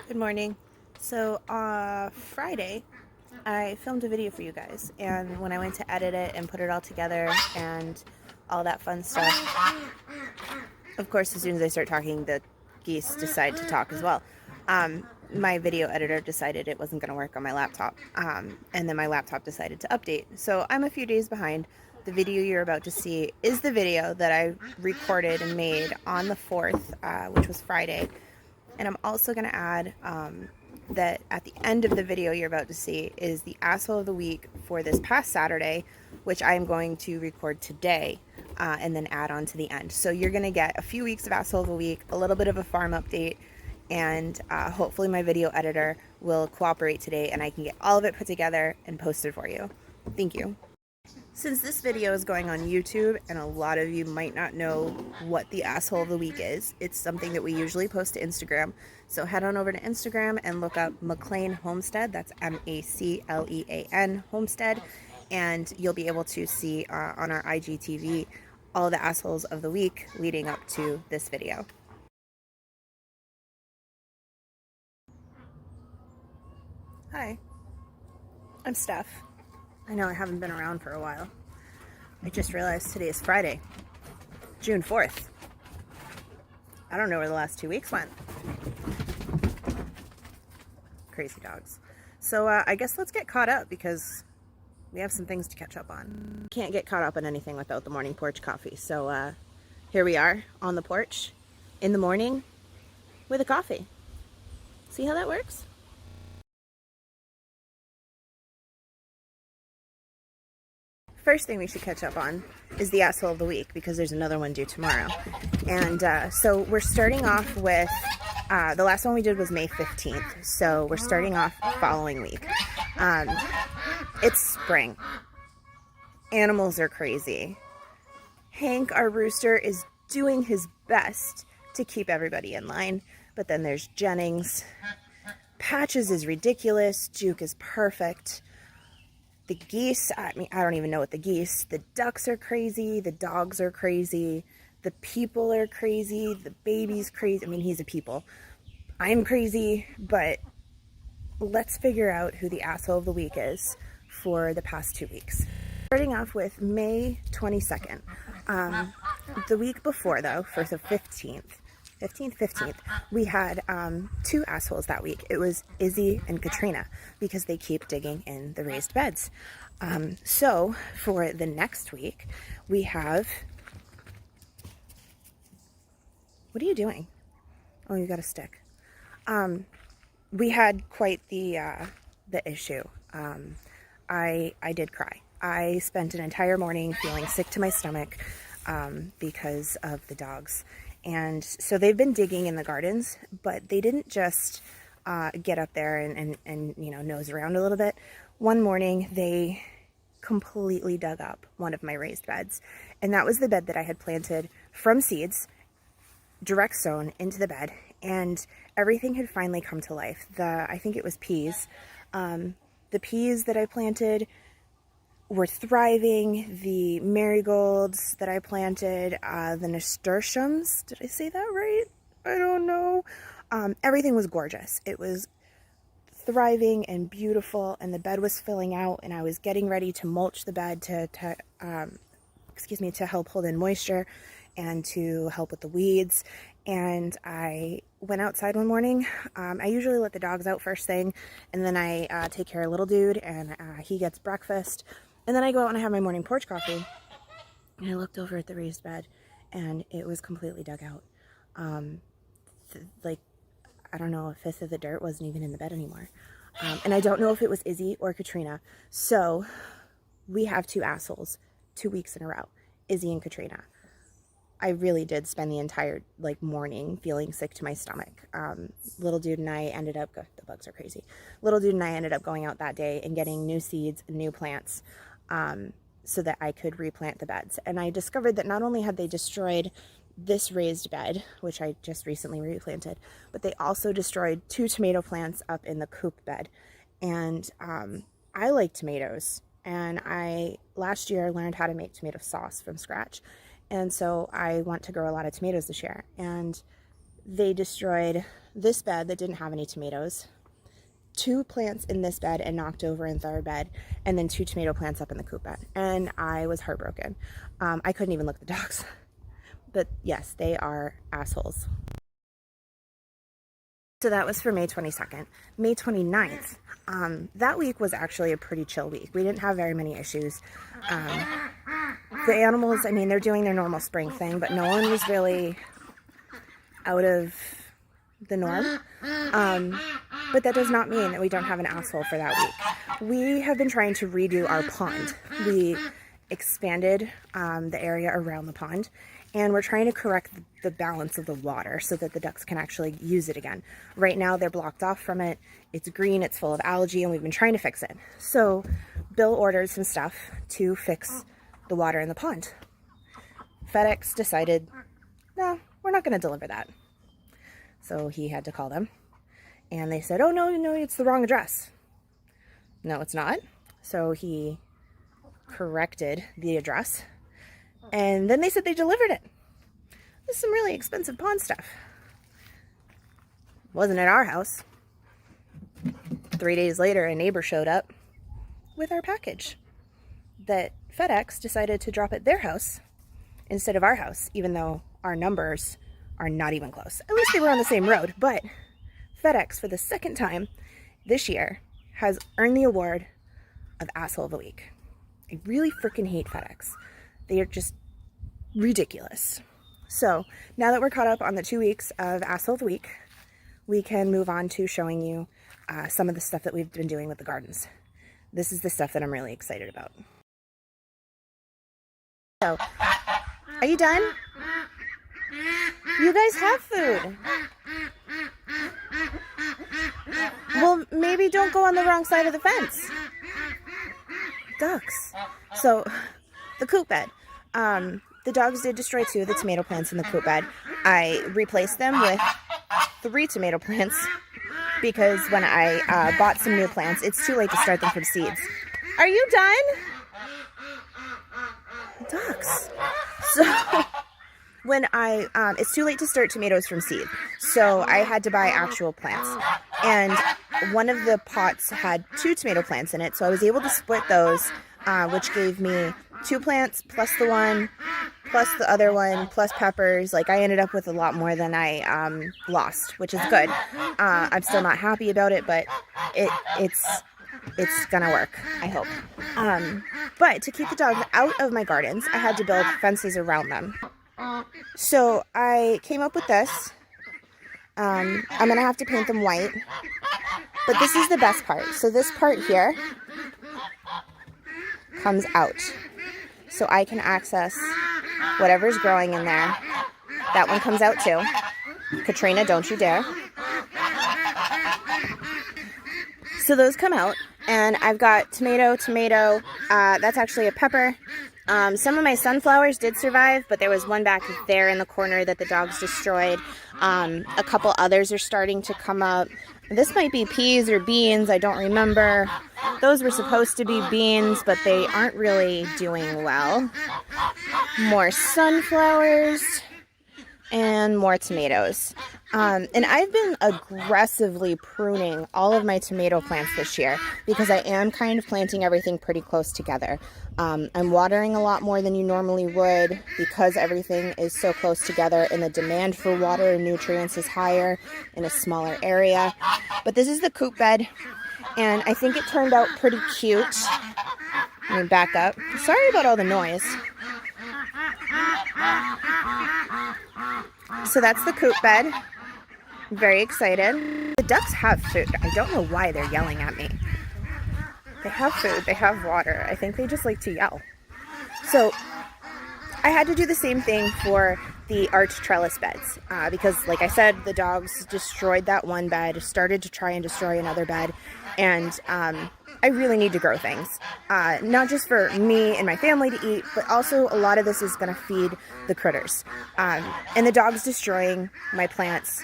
Good morning. So, Friday, I filmed a video for you guys, and when I went to edit it and put it all together and all that fun stuff, of course, as soon as I start talking, the geese decide to talk as well. My video editor decided it wasn't going to work on my laptop, and then my laptop decided to update. So, I'm a few days behind. The video you're about to see is the video that I recorded and made on the 4th, which was Friday. And I'm also going to add that at the end of the video you're about to see is the asshole of the week for this past Saturday, which I'm going to record today and then add on to the end. So you're going to get a few weeks of asshole of the week, a little bit of a farm update, and hopefully my video editor will cooperate today and I can get all of it put together and posted for you. Thank you. Since this video is going on YouTube and a lot of you might not know what the asshole of the week is, it's something that we usually post to Instagram. So head on over to Instagram and look up McLean Homestead. That's MACLEAN Homestead. And you'll be able to see on our IGTV all the assholes of the week leading up to this video. Hi, I'm Steph. I know I haven't been around for a while. I just realized today is Friday, June 4th. I don't know where the last 2 weeks went. Crazy dogs. So I guess let's get caught up because we have some things to catch up on. Can't get caught up on anything without the morning porch coffee. So here we are on the porch in the morning with a coffee. See how that works? First thing we should catch up on is the asshole of the week because there's another one due tomorrow. And so we're starting off with, the last one we did was May 15th. So we're starting off following week. It's spring. Animals are crazy. Hank, our rooster, is doing his best to keep everybody in line. But then there's Jennings. Patches is ridiculous. Juke is perfect. The geese, I don't even know what the ducks are crazy, the dogs are crazy, the people are crazy, the baby's crazy. I mean, he's a people. I'm crazy, but let's figure out who the asshole of the week is for the past 2 weeks. Starting off with May 22nd. The week before, though, for the 15th, we had 2 assholes that week. It was Izzy and Katrina because they keep digging in the raised beds. So for the next week, we have... What are you doing? Oh, you got a stick. We had quite the issue. I did cry. I spent an entire morning feeling sick to my stomach because of the dogs. And so they've been digging in the gardens, but they didn't just get up there and you know, nose around a little bit. One morning, they completely dug up one of my raised beds. And that was the bed that I had planted from seeds, direct sown into the bed. And everything had finally come to life. I think it was peas. The peas that I planted were thriving. The marigolds that I planted, the nasturtiums, did I say that right? I don't know. Everything was gorgeous. It was thriving and beautiful, and the bed was filling out, and I was getting ready to mulch the bed to help hold in moisture and to help with the weeds. And I went outside one morning. I usually let the dogs out first thing, and then I take care of little dude, and he gets breakfast. And then I go out and I have my morning porch coffee, and I looked over at the raised bed, and it was completely dug out. Like, I don't know, a fifth of the dirt wasn't even in the bed anymore. And I don't know if it was Izzy or Katrina. So we have 2 assholes 2 weeks in a row, Izzy and Katrina. I really did spend the entire morning feeling sick to my stomach. Little dude and I ended up, the bugs are crazy. Little dude and I ended up going out that day and getting new seeds and new plants so that I could replant the beds. And I discovered that not only had they destroyed this raised bed, which I just recently replanted, but they also destroyed 2 tomato plants up in the coop bed. And I like tomatoes, and last year learned how to make tomato sauce from scratch. And so I want to grow a lot of tomatoes this year. And they destroyed this bed that didn't have any tomatoes, 2 plants in this bed and knocked over in third bed, and then 2 tomato plants up in the coop bed. And I was heartbroken. I couldn't even look at the dogs. But yes, they are assholes. So that was for May 22nd. May 29th, that week was actually a pretty chill week. We didn't have very many issues. The animals, I mean, they're doing their normal spring thing, but no one was really out of the norm. But that does not mean that we don't have an asshole for that week. We have been trying to redo our pond. We expanded the area around the pond, and we're trying to correct the balance of the water so that the ducks can actually use it again. Right now they're blocked off from it. It's green, it's full of algae, and we've been trying to fix it. So Bill ordered some stuff to fix the water in the pond. FedEx decided, no, we're not going to deliver that. So he had to call them, and they said, oh, no, it's the wrong address. No, it's not. So he corrected the address, and then they said they delivered it. This is some really expensive pond stuff. Wasn't at our house. 3 days later, a neighbor showed up with our package that FedEx decided to drop at their house instead of our house, even though our numbers are not even close. At least they were on the same road. But FedEx, for the second time this year, has earned the award of Asshole of the Week. I really freaking hate FedEx. They are just ridiculous. So now that we're caught up on the 2 weeks of Asshole of the Week, we can move on to showing you some of the stuff that we've been doing with the gardens. This is the stuff that I'm really excited about. So, are you done? You guys have food. Well, maybe don't go on the wrong side of the fence. Ducks. So, the coop bed. The dogs did destroy 2 of the tomato plants in the coop bed. I replaced them with 3 tomato plants because when I bought some new plants, it's too late to start them from seeds. Are you done? Ducks. So, when it's too late to start tomatoes from seed. So I had to buy actual plants. And one of the pots had 2 tomato plants in it. So I was able to split those, which gave me 2 plants plus the one, plus the other one, plus peppers. Like, I ended up with a lot more than I lost, which is good. I'm still not happy about it, but it's gonna work, I hope. But to keep the dogs out of my gardens, I had to build fences around them. So I came up with this. I'm gonna have to paint them white, but this is the best part. So this part here comes out, so I can access whatever's growing in there. That one comes out too. Katrina, don't you dare. So those come out, and I've got tomato, that's actually a pepper. Some of my sunflowers did survive, but there was one back there in the corner that the dogs destroyed. A couple others are starting to come up. This might be peas or beans, I don't remember. Those were supposed to be beans, but they aren't really doing well. More sunflowers and more tomatoes. And I've been aggressively pruning all of my tomato plants this year because I am kind of planting everything pretty close together. I'm watering a lot more than you normally would because everything is so close together, and the demand for water and nutrients is higher in a smaller area. But this is the coop bed, and I think it turned out pretty cute. Let me back up. Sorry about all the noise. So that's the coop bed. I'm very excited. The ducks have food. I don't know why they're yelling at me. They have food. They have water. I think they just like to yell. So I had to do the same thing for the arch trellis beds because, like I said, the dogs destroyed that one bed, started to try and destroy another bed, and I really need to grow things. Not just for me and my family to eat, but also a lot of this is going to feed the critters. And the dogs destroying my plants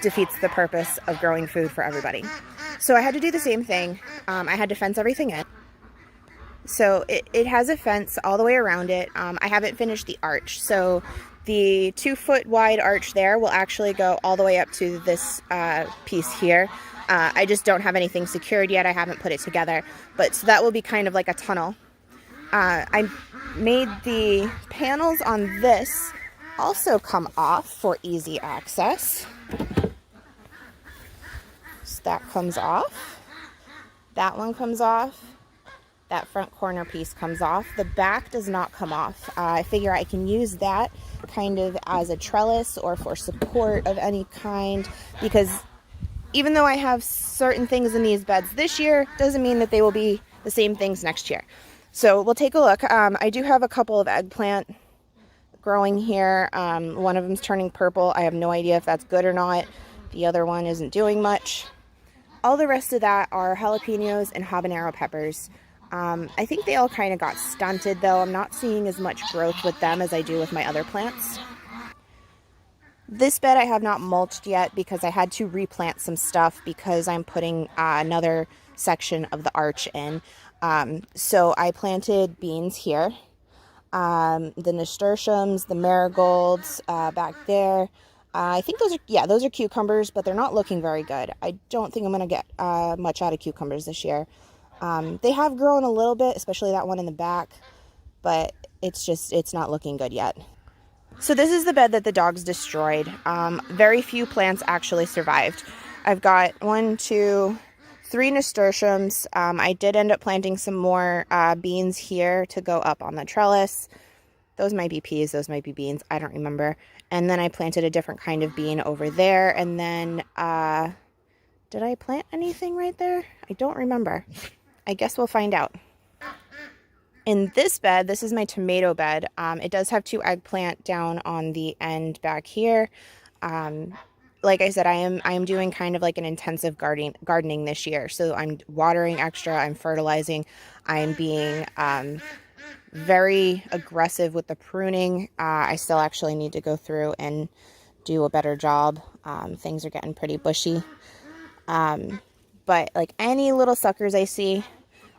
defeats the purpose of growing food for everybody. So I had to do the same thing. I had to fence everything in. So it has a fence all the way around it. I haven't finished the arch. So The 2-foot wide arch there will actually go all the way up to this piece here. I just don't have anything secured yet. I haven't put it together, but so that will be kind of like a tunnel. I made the panels on this also come off for easy access. So that comes off. That one comes off. That front corner piece comes off. The back does not come off. I figure I can use that kind of as a trellis or for support of any kind, because even though I have certain things in these beds this year, doesn't mean that they will be the same things next year. So we'll take a look. I do have a couple of eggplant growing here. One of them's turning purple. I have no idea if that's good or not. The other one isn't doing much. All the rest of that are jalapenos and habanero peppers. I think they all kind of got stunted though. I'm not seeing as much growth with them as I do with my other plants. This bed I have not mulched yet because I had to replant some stuff because I'm putting another section of the arch in. So I planted beans here, the nasturtiums, the marigolds back there. I think those are cucumbers, but they're not looking very good. I don't think I'm going to get much out of cucumbers this year. They have grown a little bit, especially that one in the back, but it's not looking good yet. So this is the bed that the dogs destroyed. Very few plants actually survived. I've got 1, 2, 3 nasturtiums. I did end up planting some more beans here to go up on the trellis. Those might be peas, those might be beans, I don't remember. And then I planted a different kind of bean over there. And then, did I plant anything right there? I don't remember. I guess we'll find out. In this bed, this is my tomato bed. It does have 2 eggplant down on the end back here. Like I said, I am doing kind of like an intensive gardening this year. So I'm watering extra, I'm fertilizing, I'm being very aggressive with the pruning. I still actually need to go through and do a better job. Things are getting pretty bushy. But like any little suckers I see,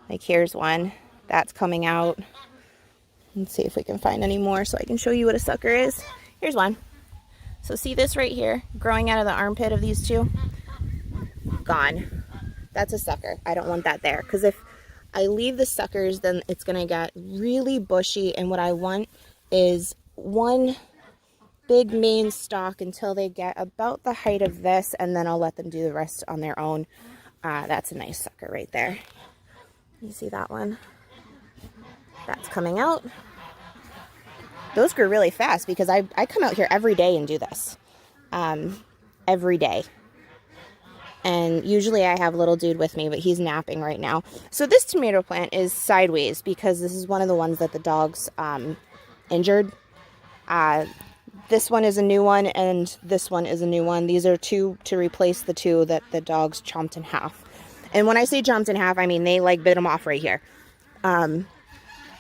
like here's one that's coming out. Let's see if we can find any more so I can show you what a sucker is. Here's one. So see this right here, growing out of the armpit of these 2? Gone. That's a sucker. I don't want that there, because if I leave the suckers, then it's going to get really bushy, and what I want is one big main stalk until they get about the height of this, and then I'll let them do the rest on their own. That's a nice sucker right there. You see that one? That's coming out. Those grew really fast because I come out here every day and do this. Every day. And usually I have little dude with me, but he's napping right now. So this tomato plant is sideways because this is one of the ones that the dogs injured. This one is a new one, and this one is a new one. These are 2 to replace the 2 that the dogs chomped in half. And when I say chomped in half, I mean they like bit them off right here.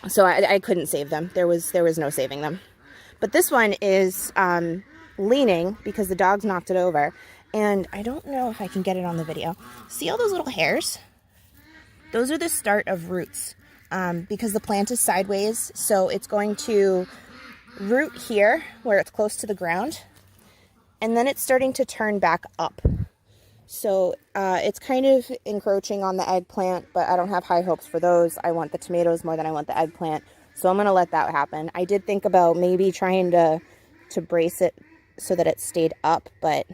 So I couldn't save them. There was no saving them. But this one is leaning because the dogs knocked it over. And I don't know if I can get it on the video. See all those little hairs? Those are the start of roots because the plant is sideways. So it's going to root here where it's close to the ground. And then it's starting to turn back up. So it's kind of encroaching on the eggplant, but I don't have high hopes for those. I want the tomatoes more than I want the eggplant. So I'm going to let that happen. I did think about maybe trying to brace it so that it stayed up, but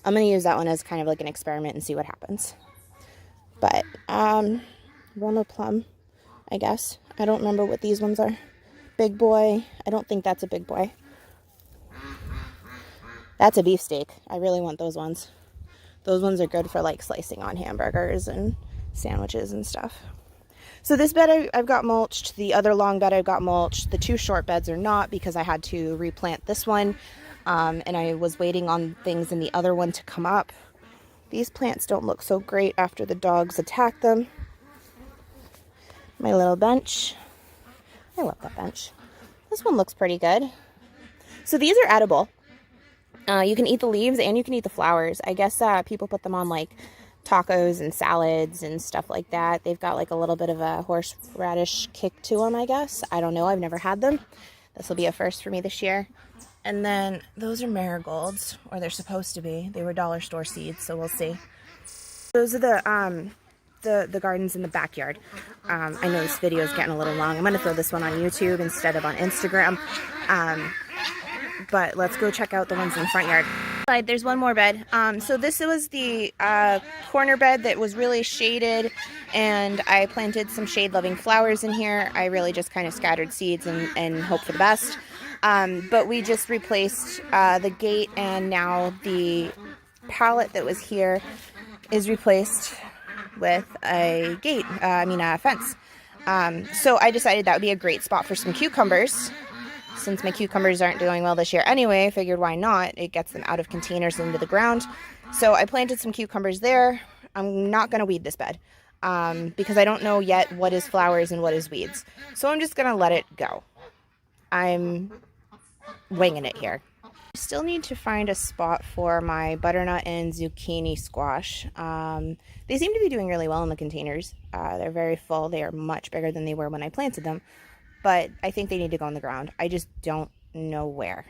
I'm going to use that one as kind of like an experiment and see what happens. But Ronald Plum, I guess. I don't remember what these ones are. Big boy. I don't think that's a big boy. That's a beefsteak. I really want those ones. Those ones are good for like slicing on hamburgers and sandwiches and stuff. So this bed I've got mulched. The other long bed I've got mulched. The 2 short beds are not because I had to replant this one. And I was waiting on things in the other one to come up. These plants don't look so great after the dogs attacked them. My little bench. I love that bench. This one looks pretty good. So these are edible. You can eat the leaves and you can eat the flowers. I guess people put them on like tacos and salads and stuff like that. They've got like a little bit of a horseradish kick to them, I guess. I don't know. I've never had them. This will be a first for me this year. And then those are marigolds, or they're supposed to be. They were dollar store seeds, so we'll see. Those are the gardens in the backyard. I know this video is getting a little long. I'm going to throw this one on YouTube instead of on Instagram. But let's go check out the ones in the front yard. There's one more bed. So this was the corner bed that was really shaded, and I planted some shade-loving flowers in here. I really just kind of scattered seeds and hope for the best. But we just replaced the gate, and now the pallet that was here is replaced with a gate, a fence. So I decided that would be a great spot for some cucumbers. Since my cucumbers aren't doing well this year anyway, I figured why not? It gets them out of containers into the ground. So I planted some cucumbers there. I'm not going to weed this bed because I don't know yet what is flowers and what is weeds. So I'm just going to let it go. I'm winging it here. I still need to find a spot for my butternut and zucchini squash. They seem to be doing really well in the containers. They're very full. They are much bigger than they were when I planted them. But I think they need to go on the ground. I just don't know where.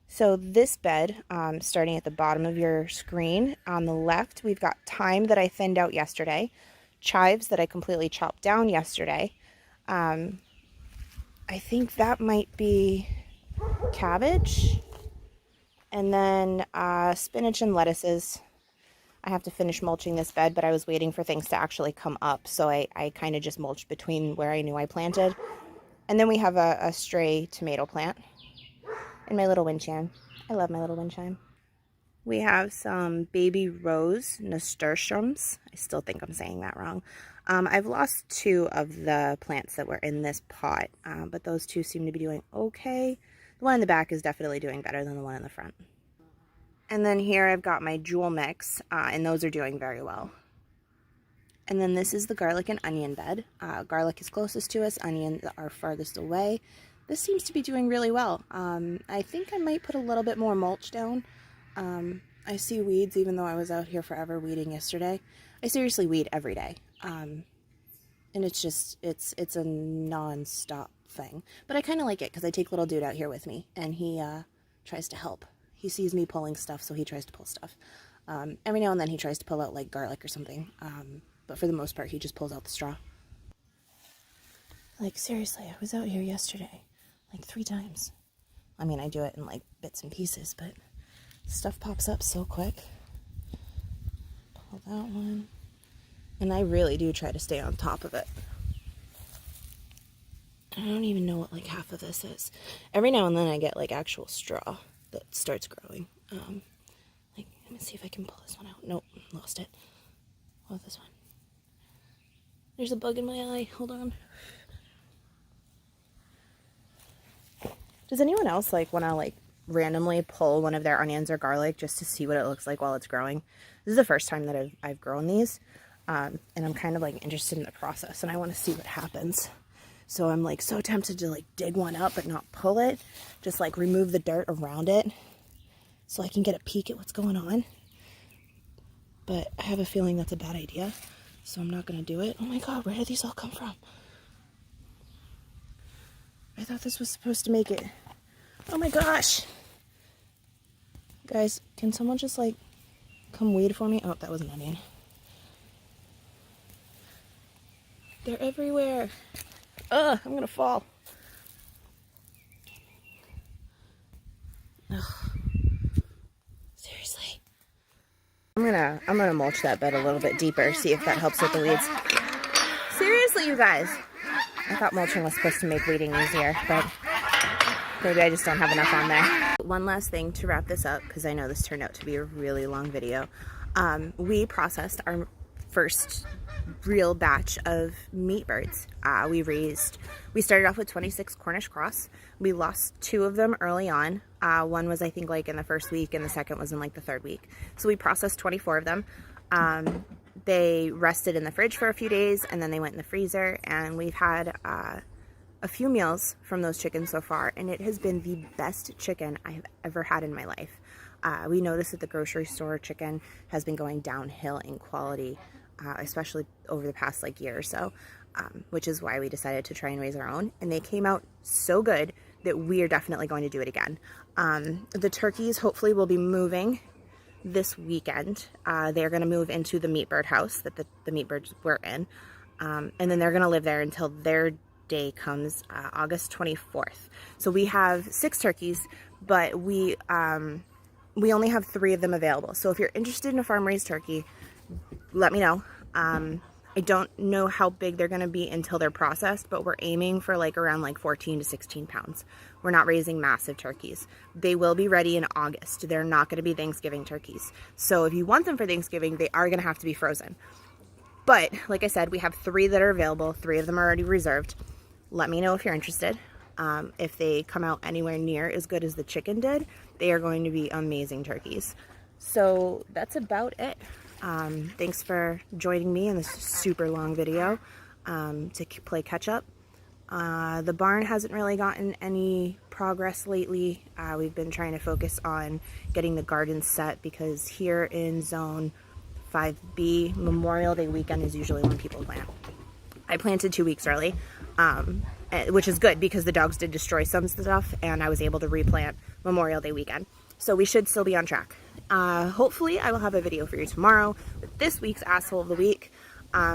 So this bed, starting at the bottom of your screen, on the left, we've got thyme that I thinned out yesterday, chives that I completely chopped down yesterday. I think that might be cabbage, and then spinach and lettuces. I have to finish mulching this bed, but I was waiting for things to actually come up, so I kind of just mulched between where I knew I planted. And then we have a stray tomato plant and my little wind chime. I love my little wind chime. We have some baby rose nasturtiums. I still think I'm saying that wrong. I've lost 2 of the plants that were in this pot, but those 2 seem to be doing okay. The one in the back is definitely doing better than the one in the front. And then here I've got my jewel mix, and those are doing very well. And then this is the garlic and onion bed. Garlic is closest to us, onions are farthest away. This seems to be doing really well. I think I might put a little bit more mulch down. I see weeds, even though I was out here forever weeding yesterday. I seriously weed every day. And it's just, it's a non-stop thing. But I kind of like it because I take little dude out here with me, and he tries to help. He sees me pulling stuff, so he tries to pull stuff. Every now and then he tries to pull out like garlic or something, but for the most part he just pulls out the straw. Like seriously, I was out here yesterday like 3 times. I mean, I do it in like bits and pieces, but stuff pops up so quick. Pull that one. And I really do try to stay on top of it. I don't even know what like half of this is. Every now and then I get like actual straw that starts growing. Like, let me see if I can pull this one out. Nope, lost it. What about this one? There's a bug in my eye. Hold on. Does anyone else like want to like randomly pull one of their onions or garlic just to see what it looks like while it's growing? This is the first time that I've grown these, and I'm kind of like interested in the process, and I want to see what happens. So I'm like so tempted to like dig one up but not pull it. Just like remove the dirt around it so I can get a peek at what's going on. But I have a feeling that's a bad idea, so I'm not going to do it. Oh my god, where did these all come from? I thought this was supposed to make it. Oh my gosh. Guys, can someone just like come weed for me? Oh, that was an onion. They're everywhere. Ugh, I'm gonna fall. Ugh. Seriously. I'm gonna mulch that bed a little bit deeper, see if that helps with the weeds. Seriously, you guys. I thought mulching was supposed to make weeding easier, but maybe I just don't have enough on there. One last thing to wrap this up, because I know this turned out to be a really long video. We processed our first real batch of meat birds. We started off with 26 Cornish cross. We lost 2 of them early on. One was I think like in the first week, and the second was in like the 3rd week. So we processed 24 of them. They rested in the fridge for a few days, and then they went in the freezer, and we've had a few meals from those chickens so far, and it has been the best chicken I have ever had in my life. We noticed that the grocery store chicken has been going downhill in quality, especially over the past like year or so, which is why we decided to try and raise our own. And they came out so good. that we are definitely going to do it again. The turkeys hopefully will be moving this weekend. They're going to move into the meat bird house that the meat birds were in. And then they're going to live there until their day comes, August 24th. So we have 6 turkeys, but we only have 3 of them available. So if you're interested in a farm-raised turkey, let me know. I don't know how big they're going to be until they're processed, but we're aiming for like around like 14 to 16 pounds. We're not raising massive turkeys. They will be ready in August. They're not going to be Thanksgiving turkeys. So if you want them for Thanksgiving, they are going to have to be frozen. But like I said, we have 3 that are available. 3 of them are already reserved. Let me know if you're interested. If they come out anywhere near as good as the chicken did, they are going to be amazing turkeys. So that's about it. Thanks for joining me in this super long video to play catch up. The barn hasn't really gotten any progress lately. We've been trying to focus on getting the garden set because here in zone 5B, Memorial Day weekend is usually when people plant. I planted 2 weeks early, which is good because the dogs did destroy some stuff and I was able to replant Memorial Day weekend. So we should still be on track. Hopefully I will have a video for you tomorrow with this week's asshole of the week.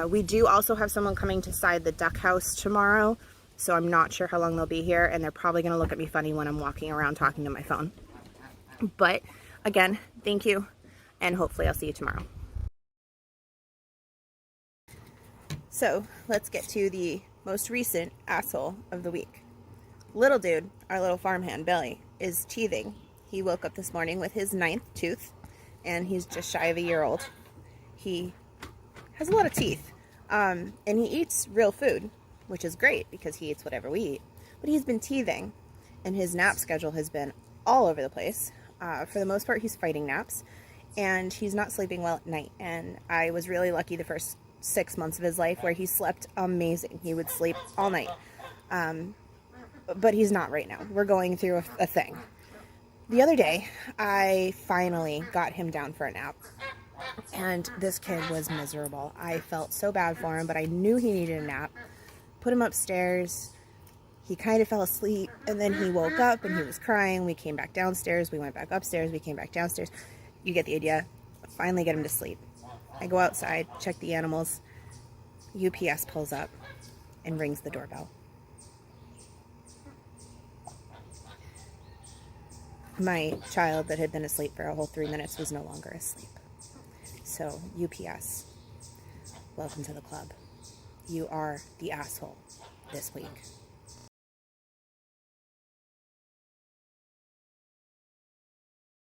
We do also have someone coming to side the duck house tomorrow, so I'm not sure how long they'll be here, and they're probably going to look at me funny when I'm walking around talking to my phone. But again, thank you, and hopefully I'll see you tomorrow. So let's get to the most recent asshole of the week. Little dude, our little farmhand Billy, is teething. He woke up this morning with his 9th tooth, and he's just shy of a year old. He has a lot of teeth, and he eats real food, which is great because he eats whatever we eat. But he's been teething, and his nap schedule has been all over the place. For the most part, he's fighting naps, and he's not sleeping well at night. And I was really lucky the first 6 months of his life where he slept amazing. He would sleep all night, but he's not right now. We're going through a thing. The other day, I finally got him down for a nap, and this kid was miserable. I felt so bad for him, but I knew he needed a nap. Put him upstairs. He kind of fell asleep, and then he woke up, and he was crying. We came back downstairs. We went back upstairs. We came back downstairs. You get the idea. Finally get him to sleep. I go outside, check the animals. UPS pulls up and rings the doorbell. My child that had been asleep for a whole 3 minutes was no longer asleep. So, UPS, welcome to the club. You are the asshole this week.